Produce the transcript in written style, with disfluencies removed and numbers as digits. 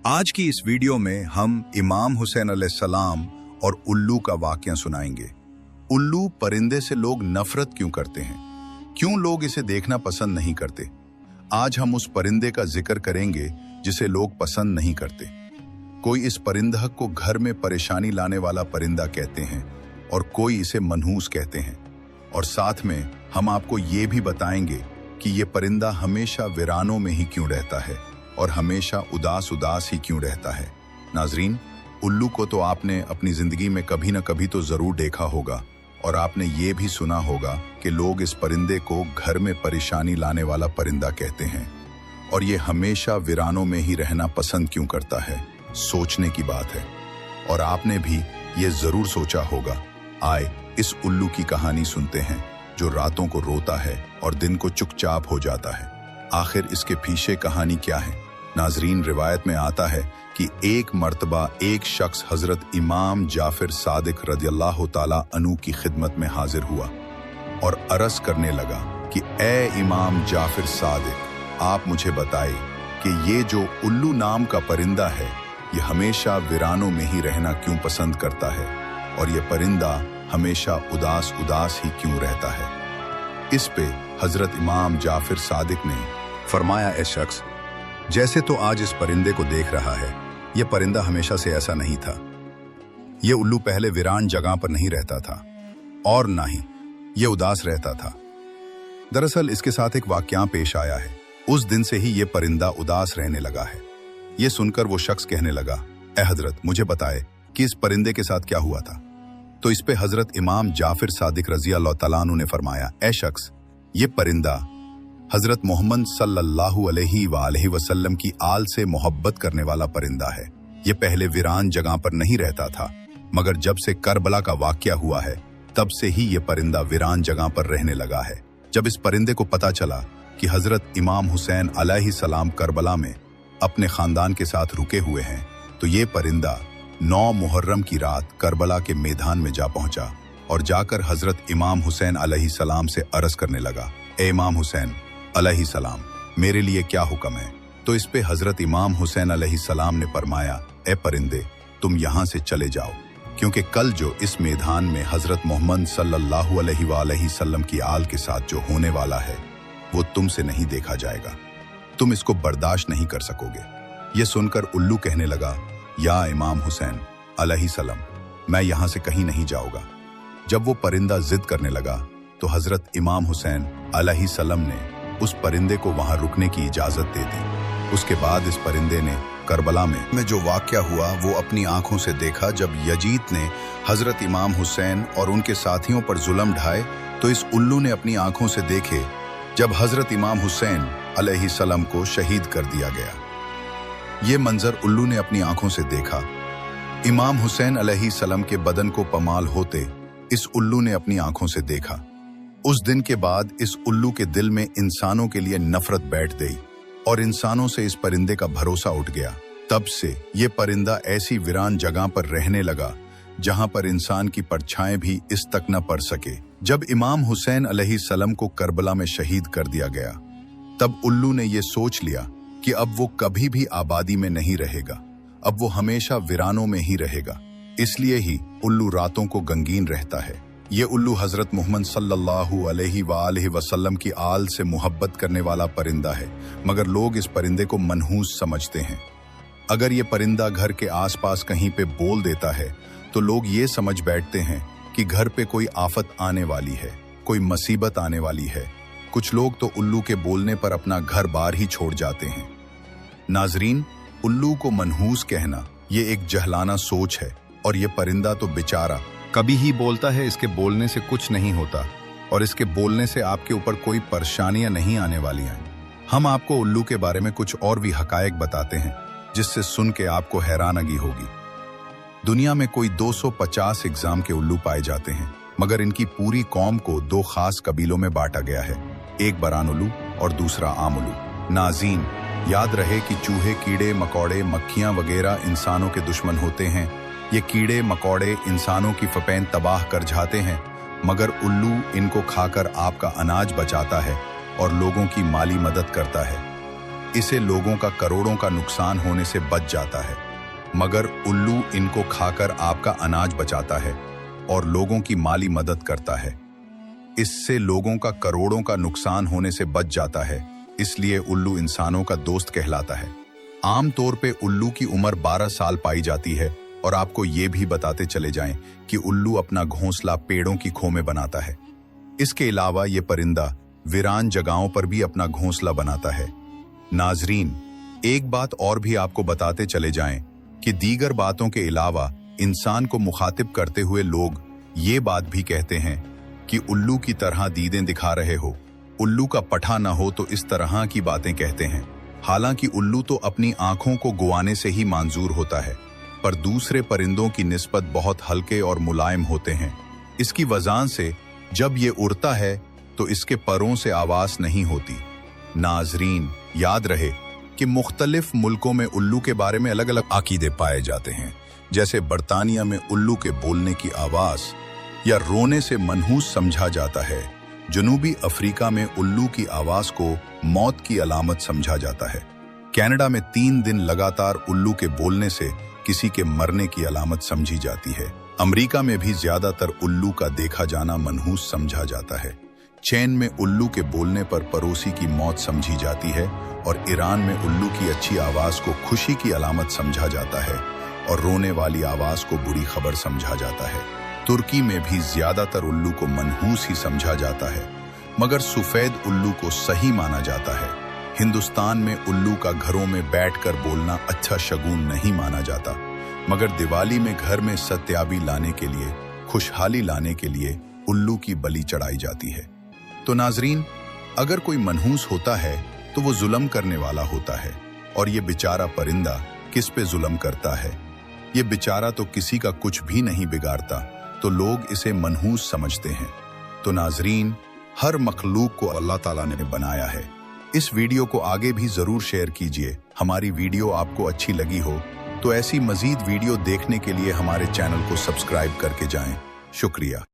आज की इस वीडियो में हम इमाम हुसैन अलैहिस्सलाम और उल्लू का वाकया सुनाएंगे। उल्लू परिंदे से लोग नफरत क्यों करते हैं, क्यों लोग इसे देखना पसंद नहीं करते। आज हम उस परिंदे का जिक्र करेंगे जिसे लोग पसंद नहीं करते। कोई इस परिंदा को घर में परेशानी लाने वाला परिंदा कहते हैं और कोई इसे मनहूस कहते हैं। और साथ में हम आपको ये भी बताएंगे कि ये परिंदा हमेशा वीरानों में ही क्यों रहता है और हमेशा उदास ही क्यों रहता है। नाजरीन, उल्लू को तो आपने अपनी जिंदगी में कभी न कभी तो जरूर देखा होगा और आपने ये भी सुना होगा कि लोग इस परिंदे को घर में परेशानी लाने वाला परिंदा कहते हैं और ये हमेशा वीरानों में ही रहना पसंद क्यों करता है। सोचने की बात है और आपने भी ये जरूर सोचा होगा। आए इस उल्लू की कहानी सुनते हैं जो रातों को रोता है और दिन को चुपचाप हो जाता है। आखिर इसके पीछे कहानी क्या है। नाजरीन, रिवायत में आता है कि एक मर्तबा एक शख्स हजरत इमाम जाफिर सादिक रदियल्लाहु ताला अन्हु की खिदमत में हाजिर हुआ और अर्ज करने लगा कि ए इमाम जाफिर सादिक, आप मुझे बताए कि ये जो उल्लू नाम का परिंदा है ये हमेशा वीरानों में ही रहना क्यों पसंद करता है और ये परिंदा हमेशा उदास ही क्यों रहता है। इस पे हजरत इमाम जाफिर सादिक ने फरमाया, ए शख्स, जैसे तो आज इस परिंदे को देख रहा है, यह परिंदा हमेशा से ऐसा नहीं था। यह उल्लू पहले वीरान जगह पर नहीं रहता था और ना ही यह उदास रहता था। दरअसल इसके साथ एक वाकया पेश आया है। उस दिन से ही यह परिंदा उदास रहने लगा है। यह सुनकर वो शख्स कहने लगा, ए हजरत, मुझे बताए कि इस परिंदे के साथ क्या हुआ था। तो इस पे हजरत इमाम जाफिर सादिक रज़ियल्लाहु तआला अन्हु ने फरमाया, ए शख्स, ये परिंदा हजरत मोहम्मद सल्लल्लाहु अलैहि वसल्लम की आल से मोहब्बत करने वाला परिंदा है। ये पहले वीरान जगह पर नहीं रहता था, मगर जब से करबला का वाकया हुआ है तब से ही ये परिंदा वीरान जगह पर रहने लगा है। जब इस परिंदे को पता चला कि हजरत इमाम हुसैन अलैहिस्सलाम करबला में अपने खानदान के साथ रुके हुए हैं, तो ये परिंदा 9 मुहर्रम की रात करबला के मैदान में जा पहुंचा और जाकर हजरत इमाम हुसैन अलैहिस्सलाम से अर्ज करने लगा, ए इमाम हुसैन अलैहिस्सलाम, मेरे लिए क्या हुक्म है। तो इस पे हजरत इमाम हुसैन अलैहिस्सलाम ने फरमाया, ए परिंदे, तुम यहाँ से चले जाओ, क्योंकि कल जो इस मैदान में हजरत मोहम्मद सल्लल्लाहु अलैहि वसल्लम की आल के साथ जो होने वाला है वो तुमसे नहीं देखा जाएगा, तुम इसको बर्दाश्त नहीं कर सकोगे। ये सुनकर उल्लू कहने लगा, या इमाम हुसैन अलैहिस्सलाम, मैं यहाँ से कहीं नहीं जाऊंगा। जब वो परिंदा जिद करने लगा तो हजरत इमाम हुसैन अलैहिस्सलाम ने उस परिंदे को वहां रुकने की इजाजत दे दी। उसके बाद इस परिंदे ने करबला में जो वाकया हुआ वो अपनी आंखों से देखा। जब यजीद ने हजरत इमाम हुसैन और उनके साथियों पर जुल्म ढाए तो इस उल्लू ने अपनी आंखों से देखे जब हजरत इमाम हुसैन अलैहिस्सलाम को शहीद कर दिया गया। ये मंजर उल्लू ने अपनी आंखों से देखा। इमाम हुसैन अलैहिस्सलाम के बदन को पमाल होते इस उल्लू ने अपनी आंखों से देखा। उस दिन के बाद इस उल्लू के दिल में इंसानों के लिए नफरत बैठ गई और इंसानों से इस परिंदे का भरोसा उठ गया। तब से ये परिंदा ऐसी वीरान जगह पर रहने लगा जहां पर इंसान की परछाएं भी इस तक न पड़ सके। जब इमाम हुसैन अलैहिस्सलाम को करबला में शहीद कर दिया गया तब उल्लू ने यह सोच लिया कि अब वो कभी भी आबादी में नहीं रहेगा, अब वो हमेशा वीरानों में ही रहेगा। इसलिए ही उल्लू रातों को गंगीन रहता है। ये उल्लू हजरत मोहम्मद सल्लल्लाहु अलैहि वसल्लम की आल से मोहब्बत करने वाला परिंदा है, मगर लोग इस परिंदे को मनहूस समझते हैं। अगर ये परिंदा घर के आसपास कहीं पे बोल देता है तो लोग ये समझ बैठते हैं कि घर पे कोई आफत आने वाली है, कोई मुसीबत आने वाली है। कुछ लोग तो उल्लू के बोलने पर अपना घर बार ही छोड़ जाते हैं। नाजरीन, उल्लू को मनहूस कहना ये एक जहलाना सोच है और ये परिंदा तो बेचारा कभी ही बोलता है, इसके बोलने से कुछ नहीं होता और इसके बोलने से आपके ऊपर कोई परेशानियां नहीं आने वाली हैं। हम आपको उल्लू के बारे में कुछ और भी हकायक बताते हैं जिससे सुन के आपको हैरानगी होगी। दुनिया में कोई 250 इकसाम के उल्लू पाए जाते हैं, मगर इनकी पूरी कौम को 2 खास कबीलों में बांटा गया है, एक बरान उल्लू और दूसरा आम उल्लू। नाज़रीन, याद रहे कि चूहे, कीड़े मकोड़े, मक्खियां वगैरह इंसानों के दुश्मन होते हैं। ये कीड़े मकोड़े इंसानों की फपैन तबाह कर जाते हैं, मगर उल्लू इनको खाकर आपका अनाज बचाता है और लोगों की माली मदद करता है। इसे लोगों का करोड़ों का नुकसान होने से बच जाता है, मगर उल्लू इनको खाकर आपका अनाज बचाता है और लोगों की माली मदद करता है। इससे लोगों का करोड़ों का नुकसान होने से बच जाता है, इसलिए उल्लू इंसानों का दोस्त कहलाता है। आमतौर पे उल्लू की उम्र 12 साल पाई जाती है और आपको ये भी बताते चले जाएं कि उल्लू अपना घोंसला पेड़ों की खो में बनाता है। इसके अलावा ये परिंदा वीरान जगहों पर भी अपना घोंसला बनाता है। नाजरीन, एक बात और भी आपको बताते चले जाएं कि दीगर बातों के अलावा इंसान को मुखातिब करते हुए लोग ये बात भी कहते हैं कि उल्लू की तरह दीदें दिखा रहे हो, उल्लू का पठा न हो, तो इस तरह की बातें कहते हैं। हालांकि उल्लू तो अपनी आंखों को गुवाने से ही मंजूर होता है, पर दूसरे परिंदों की निस्बत बहुत हल्के और मुलायम होते हैं। इसकी वजह से जब ये उड़ता है तो इसके परों से आवाज नहीं होती। नाजरीन, याद रहे कि मुख्तलिफ मुल्कों में उल्लू के बारे में अलग अलग अकीदे पाए जाते हैं। जैसे बरतानिया में उल्लू के बोलने की आवाज या रोने से मनहूस समझा जाता है। जनूबी अफ्रीका में उल्लू की आवाज को मौत की अलामत समझा जाता है। कनाडा में 3 दिन लगातार उल्लू के बोलने से किसी के मरने की अलामत समझी जाती है। अमेरिका में भी ज्यादातर उल्लू का देखा जाना मनहूस समझा जाता है। चीन में उल्लू के बोलने पर पड़ोसी की मौत समझी जाती है और ईरान में उल्लू की अच्छी आवाज को खुशी की अलामत समझा जाता है और रोने वाली आवाज को बुरी खबर समझा जाता है। तुर्की में भी ज्यादातर उल्लू को मनहूस ही समझा जाता है, मगर सफेद उल्लू को सही माना जाता है। हिंदुस्तान में उल्लू का घरों में बैठकर बोलना अच्छा शगुन नहीं माना जाता, मगर दिवाली में घर में सत्याबी लाने के लिए, खुशहाली लाने के लिए उल्लू की बलि चढ़ाई जाती है। तो नाजरीन, अगर कोई मनहूस होता है तो वो जुल्म करने वाला होता है, और ये बेचारा परिंदा किस पे जुल्म करता है? ये बेचारा तो किसी का कुछ भी नहीं बिगाड़ता, तो लोग इसे मनहूस समझते हैं। तो नाजरीन, हर मखलूक को अल्लाह ताला ने बनाया है। इस वीडियो को आगे भी जरूर शेयर कीजिए। हमारी वीडियो आपको अच्छी लगी हो तो ऐसी मजीद वीडियो देखने के लिए हमारे चैनल को सब्सक्राइब करके जाएं। शुक्रिया।